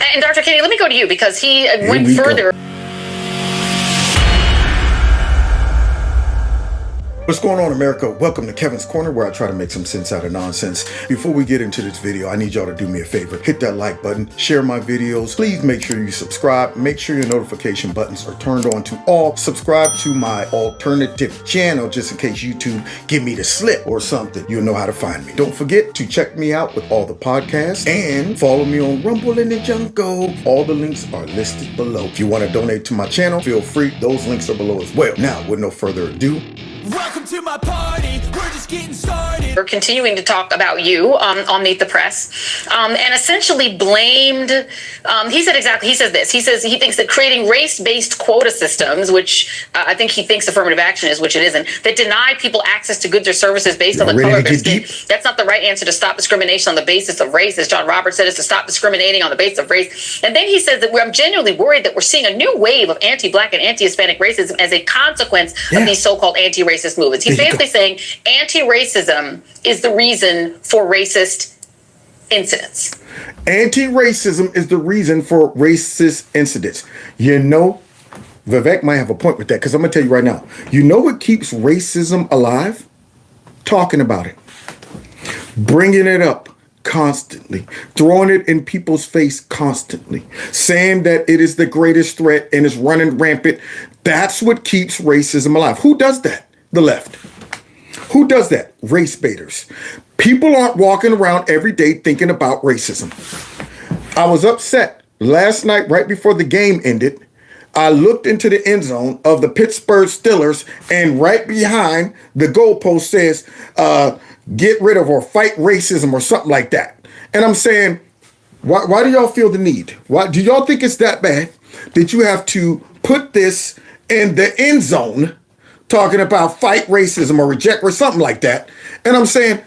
And Dr. Kendi, let me go to you because he went further. What's going on, America? Welcome to Kevin's Corner, where I try to make some sense out of nonsense. Before we get into this video, I need y'all to do me a favor. Hit that like button, share my videos. Please make sure you subscribe. Make sure your notification buttons are turned on to all. Subscribe to my alternative channel just in case YouTube give me the slip or something. You'll know how to find me. Don't forget to check me out with all the podcasts and follow me on Rumble in the Jungle. All the links are listed below. If you want to donate to my channel, feel free. Those links are below as well. Now, with no further ado, welcome to my party. We're just getting started. We're continuing to talk about you on Meet the Press, and essentially blamed. He says this. He says he thinks that creating race-based quota systems, which I think he thinks affirmative action is, which it isn't, that deny people access to goods or services based on the color of their skin. That's not the right answer to stop discrimination on the basis of race, as John Roberts said, is to stop discriminating on the basis of race. And then he says that I'm genuinely worried that we're seeing a new wave of anti-Black and anti-Hispanic racism as a consequence of these so-called anti-racist movements. He's basically saying anti-racism is the reason for racist incidents. Anti-racism is the reason for racist incidents. You know, Vivek might have a point with that, because I'm going to tell you right now. You know what keeps racism alive? Talking about it. Bringing it up constantly. Throwing it in people's face constantly. Saying that it is the greatest threat and is running rampant. That's what keeps racism alive. Who does that? The left. Who does that? Race baiters. People aren't walking around every day thinking about racism. I was upset last night right before the game ended. I looked into the end zone of the Pittsburgh Steelers, and right behind the goalpost says, get rid of or fight racism or something like that. And I'm saying, why do y'all feel the need? Why do y'all think it's that bad that you have to put this in the end zone talking about fight racism or reject or something like that? And I'm saying,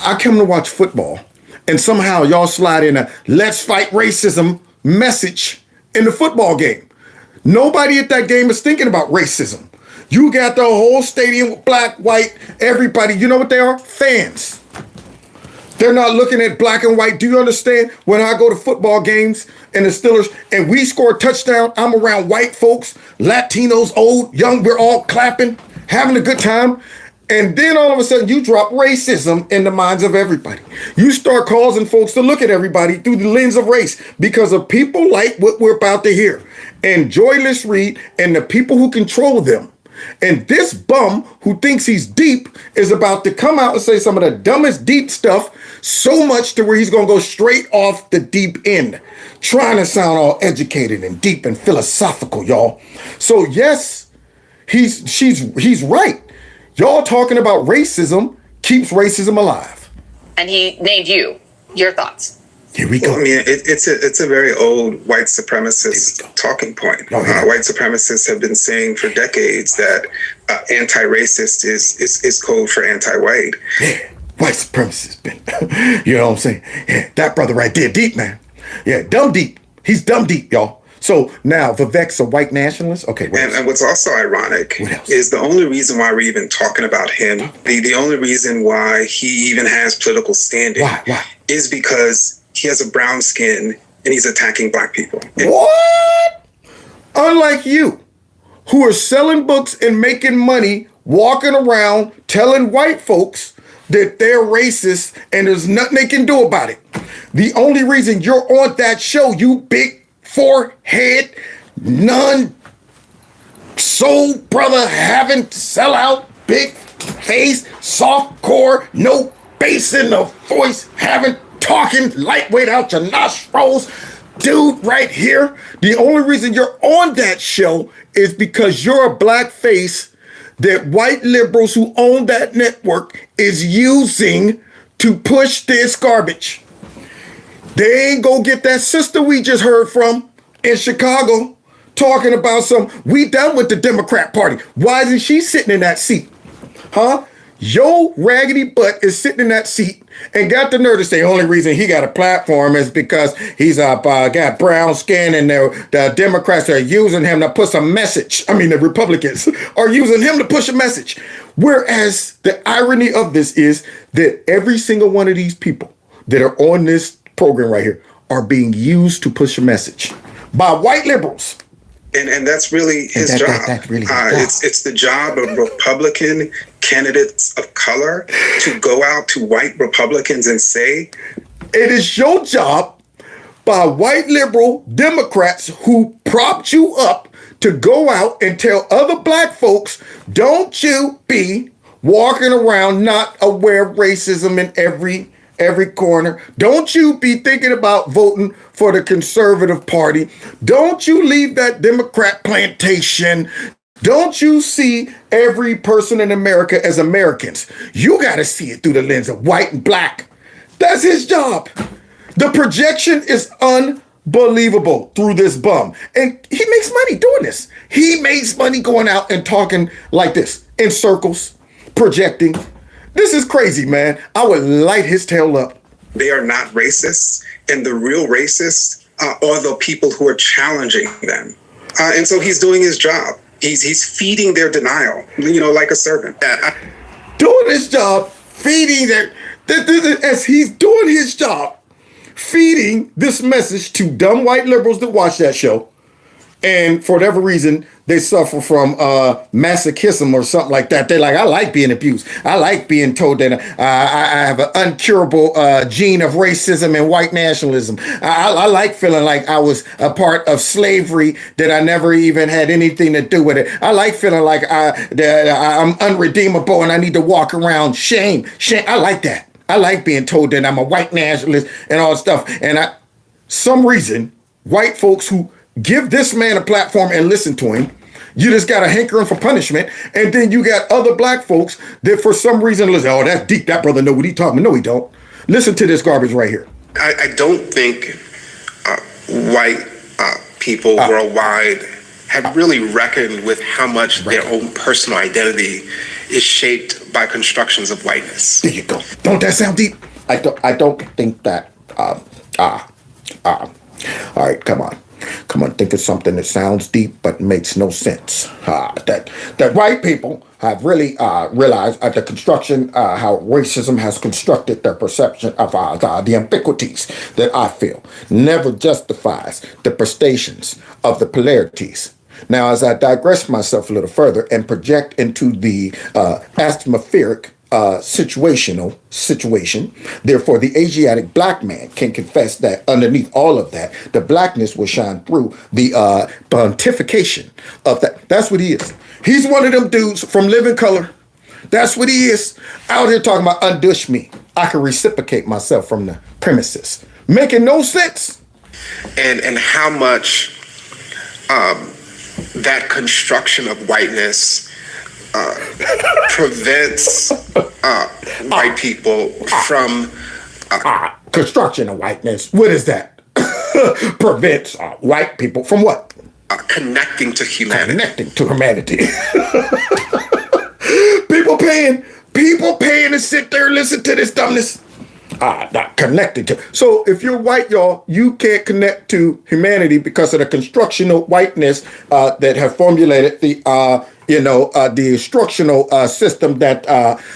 I come to watch football, and somehow y'all slide in a let's fight racism message in the football game. Nobody at that game is thinking about racism. You got the whole stadium with black, white, everybody. You know what they are? Fans. They're not looking at black and white. Do you understand? When I go to football games and the Steelers and we score a touchdown, I'm around white folks, Latinos, old, young, we're all clapping, having a good time. And then all of a sudden you drop racism in the minds of everybody. You start causing folks to look at everybody through the lens of race because of people like what we're about to hear. And Joyless Reed and the people who control them. And this bum who thinks he's deep is about to come out and say some of the dumbest deep stuff, so much to where he's going to go straight off the deep end, trying to sound all educated and deep and philosophical, y'all. So yes, he's right. Y'all talking about racism keeps racism alive. And he named you. Your thoughts? Here we go. Well, I mean, it's a very old white supremacist talking point. White supremacists have been saying for decades that anti-racist is code for anti-white. Yeah, white supremacists been, you know what I'm saying? Yeah, that brother right there, deep, man. Yeah, dumb deep. He's dumb deep, y'all. So now Vivek's a white nationalist? Okay. And what's also ironic is the only reason why we're even talking about him, the only reason why he even has political standing is because he has a brown skin and he's attacking black people. What? Unlike you, who are selling books and making money, walking around telling white folks that they're racist and there's nothing they can do about it. The only reason you're on that show, you big forehead, none, soul brother, having sellout, big face, soft core, no bass in the voice, having talking lightweight out your nostrils, dude right here. The only reason you're on that show is because you're a black face that white liberals who own that network is using to push this garbage. They ain't go get that sister we just heard from in Chicago talking about we done with the Democrat Party. Why isn't she sitting in that seat? Huh? Yo raggedy butt is sitting in that seat and got the nerve to say the only reason he got a platform is because he's got brown skin and the Democrats are using him to push a message. I mean, the Republicans are using him to push a message. Whereas the irony of this is that every single one of these people that are on this program right here are being used to push a message by white liberals. And that's really his job. That's really his job. It's the job of Republican candidates of color to go out to white Republicans and say, it is your job by white liberal Democrats who propped you up to go out and tell other black folks, don't you be walking around not aware of racism in every corner. Don't you be thinking about voting for the conservative party. Don't you leave that Democrat plantation. Don't you see every person in America as Americans. You got to see it through the lens of white and black. That's his job. The projection is unbelievable through this bum. And he makes money doing this. He makes money going out and talking like this in circles, projecting. This is crazy, man. I would light his tail up. They are not racist, and the real racists are the people who are challenging them. And so he's doing his job. He's feeding their denial, like a servant. Doing his job, feeding as he's doing his job, feeding this message to dumb white liberals that watch that show. And for whatever reason, they suffer from masochism or something like that. They're like, I like being abused. I like being told that I have an uncurable gene of racism and white nationalism. I like feeling like I was a part of slavery, that I never even had anything to do with it. I like feeling like I'm unredeemable and I need to walk around shame. I like that. I like being told that I'm a white nationalist and all that stuff. And some reason, white folks who give this man a platform and listen to him, you just got a hankering for punishment. And then you got other black folks that for some reason listen, oh, that's deep. That brother know what he talking about. No, he don't. Listen to this garbage right here. I don't think white people worldwide have really reckoned with how much their own personal identity is shaped by constructions of whiteness. There you go. Don't that sound deep? I don't think that. All right, come on, think of something that sounds deep but makes no sense. That white people have really realized the construction, how racism has constructed their perception of the ambiguities that I feel never justifies the prestations of the polarities. Now, as I digress myself a little further and project into the atmospheric situation, therefore the Asiatic black man can confess that underneath all of that, the blackness will shine through the pontification of that. That's what he is. He's one of them dudes from Living Color. That's what he is. Out here talking about undush me. I can reciprocate myself from the premises. Making no sense. And how much that construction of whiteness prevents white people from construction of whiteness. What is that? Prevents white people from what? Connecting to humanity. Connecting to humanity. People paying to sit there and listen to this dumbness. Not connected to. So if you're white, y'all, you can't connect to humanity because of the constructional whiteness that have formulated the instructional system that.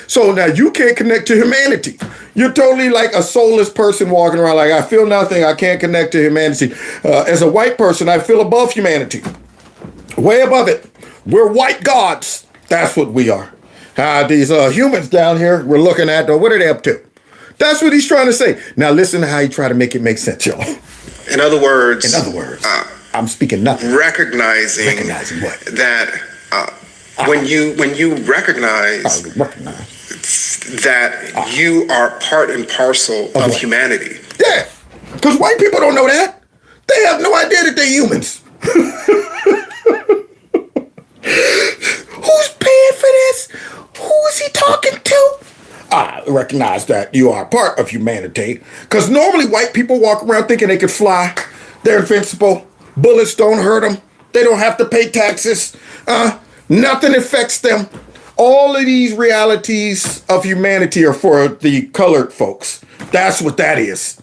So now you can't connect to humanity. You're totally like a soulless person walking around like, I feel nothing. I can't connect to humanity. As a white person, I feel above humanity. Way above it. We're white gods. That's what we are. These humans down here we're looking at, what are they up to? That's what he's trying to say. Now listen to how he try to make it make sense, y'all. In other words, I'm speaking nothing. Recognizing what? That when you recognize that you are part and parcel of humanity. Yeah, because white people don't know that. They have no idea that they're humans. Who's paying for this? Who is he talking to? I recognize that you are part of humanity. Because normally white people walk around thinking they can fly. They're invincible. Bullets don't hurt them. They don't have to pay taxes. Nothing affects them. All of these realities of humanity are for the colored folks. That's what that is.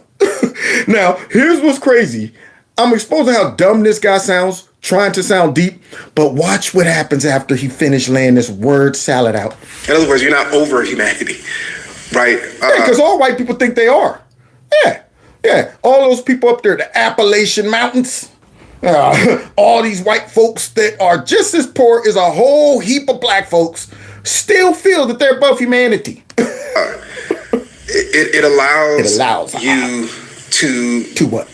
Now, here's what's crazy. I'm exposing how dumb this guy sounds, trying to sound deep, but watch what happens after he finished laying this word salad out. In other words, you're not over humanity, right? Yeah, because all white people think they are. Yeah. Yeah, all those people up there, the Appalachian Mountains, all these white folks that are just as poor as a whole heap of black folks still feel that they're above humanity. It allows you to what?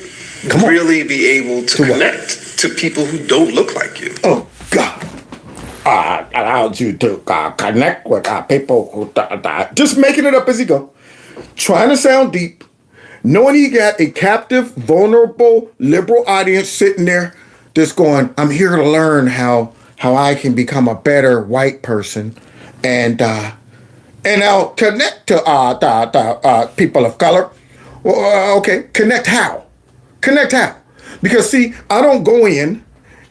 Come really be able to connect what? to people who don't look like you. Oh, God. Allows you to connect with people who just making it up as you go. Trying to sound deep. Knowing he got a captive, vulnerable, liberal audience sitting there just going, I'm here to learn how I can become a better white person and I'll connect to people of color. Well, okay, connect how? Connect how? Because see, I don't go in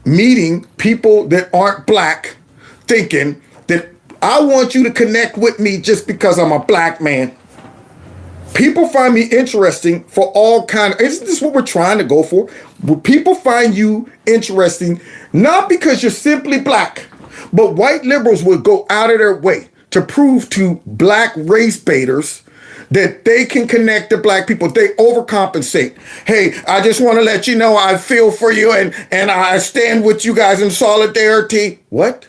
meeting people that aren't black thinking that I want you to connect with me just because I'm a black man. People find me interesting for all kind of, isn't this what we're trying to go for? People find you interesting, not because you're simply black, but white liberals would go out of their way to prove to black race baiters that they can connect to black people. They overcompensate. Hey, I just want to let you know I feel for you and I stand with you guys in solidarity. What?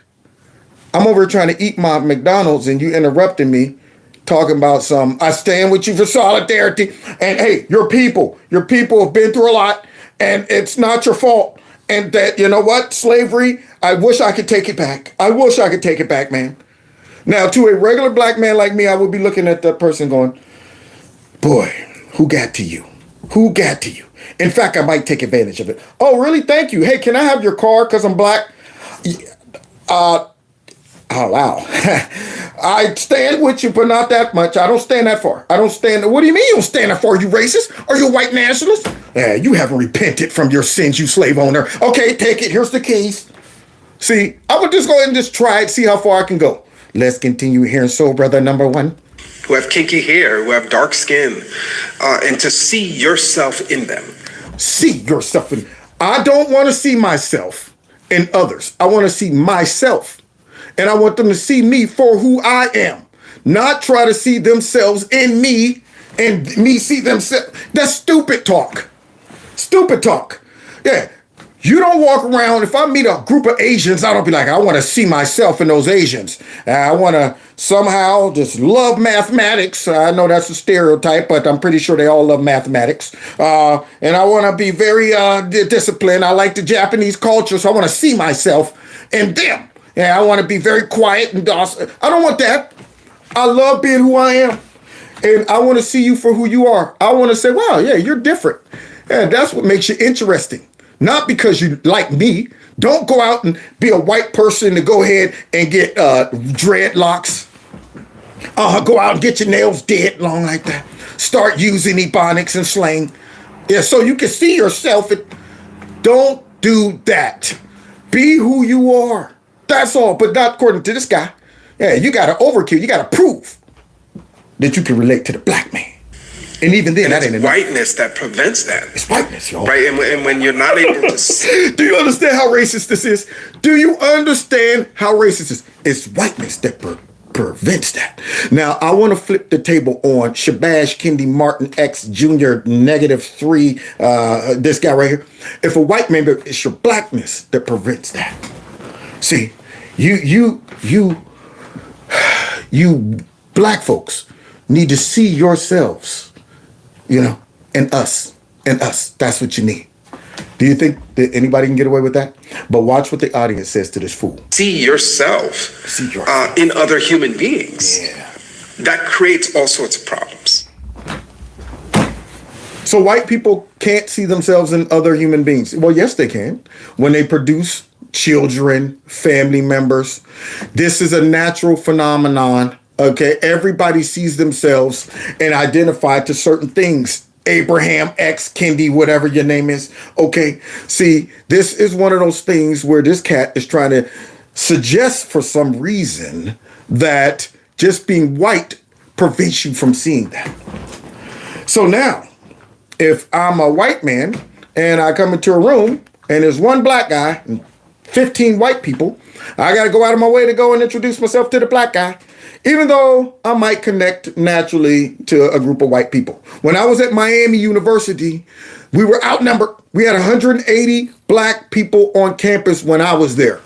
I'm over here trying to eat my McDonald's and you interrupted me talking about I stand with you for solidarity. And hey, your people have been through a lot and it's not your fault. And that, you know what, slavery, I wish I could take it back. I wish I could take it back, man. Now, to a regular black man like me, I would be looking at that person going, boy, who got to you? Who got to you? In fact, I might take advantage of it. Oh, really? Thank you. Hey, can I have your car because I'm black? Oh, wow. I stand with you, but not that much. I don't stand that far. What do you mean you don't stand that far, you racist? Are you a white nationalist? Yeah, you haven't repented from your sins, you slave owner. Okay, take it. Here's the keys. See, I would just go ahead and just try it, see how far I can go. Let's continue hearing Soul Brother number 1. Who have kinky hair, who have dark skin, and to see yourself in them. See yourself in. I don't want to see myself in others. I want to see myself. And I want them to see me for who I am. Not try to see themselves in me and me see themselves. That's stupid talk. Stupid talk. Yeah. You don't walk around, if I meet a group of Asians, I don't be like, I want to see myself in those Asians. I want to somehow just love mathematics. I know that's a stereotype, but I'm pretty sure they all love mathematics. And I want to be very disciplined. I like the Japanese culture, so I want to see myself in them. Yeah, I want to be very quiet and docile. I don't want that. I love being who I am. And I want to see you for who you are. I want to say, wow, yeah, you're different. Yeah, that's what makes you interesting. Not because you like me. Don't go out and be a white person to go ahead and get dreadlocks. Go out and get your nails dead long like that. Start using ebonics and slang. Yeah, so you can see yourself. Don't do that. Be who you are. That's all, but not according to this guy. Yeah, you got to overkill. You got to prove that you can relate to the black man. And even then, that ain't enough. Whiteness that prevents that. It's whiteness, y'all. Right, and when you're not able to see. Do you understand how racist this is? Do you understand how racist this is? It's whiteness that prevents that. Now, I want to flip the table on Shabash Kendi Martin X Jr. -3, this guy right here. If a white man, it's your blackness that prevents that. See, you black folks need to see yourselves. And us. That's what you need. Do you think that anybody can get away with that? But watch what the audience says to this fool. See yourself in other human beings. Yeah. That creates all sorts of problems. So white people can't see themselves in other human beings. Well, yes, they can. When they produce children, family members. This is a natural phenomenon. Okay, everybody sees themselves and identify to certain things. Abraham X Kendi, whatever your name is. Okay, see, this is one of those things where this cat is trying to suggest for some reason that just being white prevents you from seeing that. So now, if I'm a white man and I come into a room and there's one black guy, 15 white people, I got to go out of my way to go and introduce myself to the black guy, even though I might connect naturally to a group of white people. When I was at Miami University, we were outnumbered. We had 180 black people on campus when I was there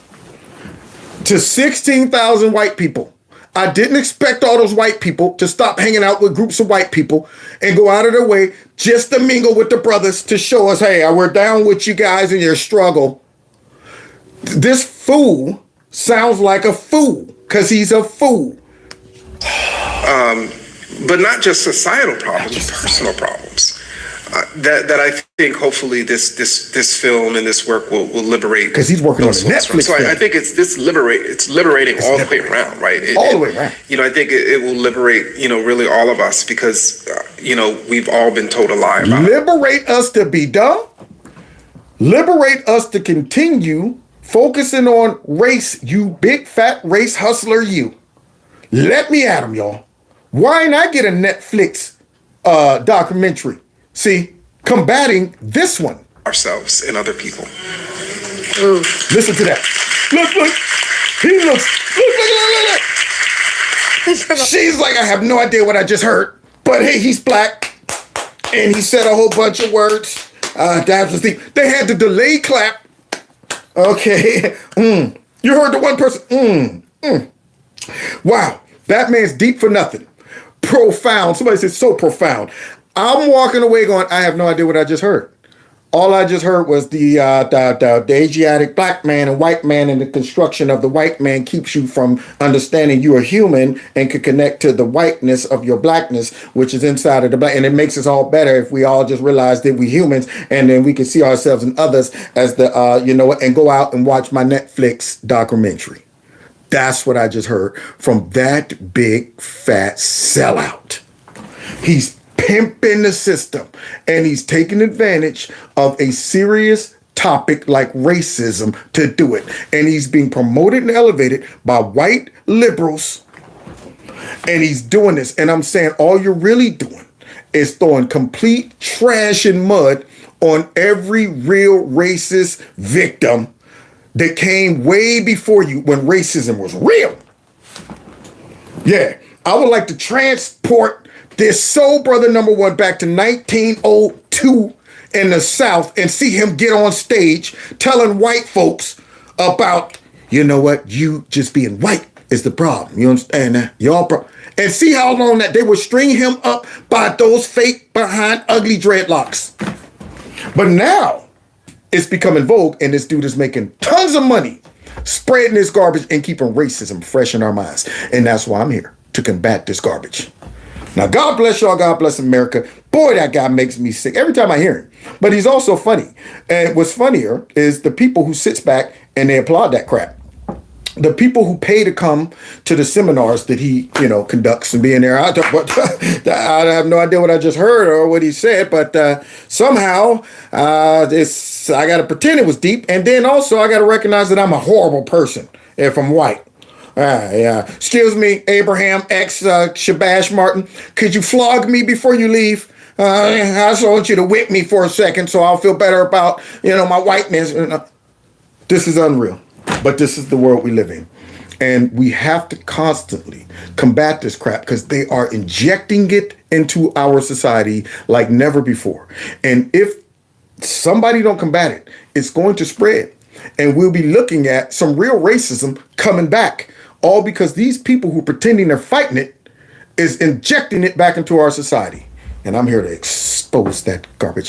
to 16,000 white people. I didn't expect all those white people to stop hanging out with groups of white people and go out of their way just to mingle with the brothers to show us, hey, we're down with you guys in your struggle. This fool sounds like a fool because he's a fool. But not just societal problems, personal problems. That I think hopefully this film and this work will liberate. Because he's working on a Netflix film. So I think it's liberating all the way around, right? All the way around. I think it will liberate, really all of us because, we've all been told a lie about it. Liberate us to be dumb. Liberate us to continue focusing on race, you big fat race hustler, you. Let me at him, y'all. Why not get a Netflix documentary? See, combating this one. Ourselves and other people. Ooh. Listen to that. Look. He looks. Look. She's like, I have no idea what I just heard. But hey, he's black. And he said a whole bunch of words. Dabs was deep. They had the delayed clap. Okay. You heard the one person. Wow. That man's deep for nothing. Profound. Somebody said so profound. I'm walking away going, I have no idea what I just heard. All I just heard was the Asiatic black man and white man, and the construction of the white man keeps you from understanding you are human and can connect to the whiteness of your blackness, which is inside of the black. And it makes us all better if we all just realize that we're humans, and then we can see ourselves and others as the, and go out and watch my Netflix documentary. That's what I just heard from that big fat sellout. He's pimping the system, and he's taking advantage of a serious topic like racism to do it. And he's being promoted and elevated by white liberals. And he's doing this. And I'm saying all you're really doing is throwing complete trash and mud on every real racist victim that came way before you when racism was real. Yeah, I would like to transport this Soul Brother #1 back to 1902 in the South and see him get on stage telling white folks about, you know what, you just being white is the problem. You understand that? And see how long that they would string him up by those fake behind ugly dreadlocks. But now it's becoming vogue, and this dude is making tons of money spreading this garbage and keeping racism fresh in our minds. And that's why I'm here, to combat this garbage. Now, God bless y'all. God bless America. Boy, that guy makes me sick every time I hear him. But he's also funny. And what's funnier is the people who sits back and they applaud that crap. The people who pay to come to the seminars that he, conducts and being there. I have no idea what I just heard or what he said, but somehow I got to pretend it was deep. And then also I got to recognize that I'm a horrible person if I'm white. Yeah. Excuse me, Abraham X Shabash Martin. Could you flog me before you leave? I just want you to whip me for a second so I'll feel better about, my whiteness. This is unreal. But this is the world we live in. And we have to constantly combat this crap because they are injecting it into our society like never before. And if somebody don't combat it, it's going to spread. And we'll be looking at some real racism coming back. All because these people who are pretending they're fighting it is injecting it back into our society. And I'm here to expose that garbage.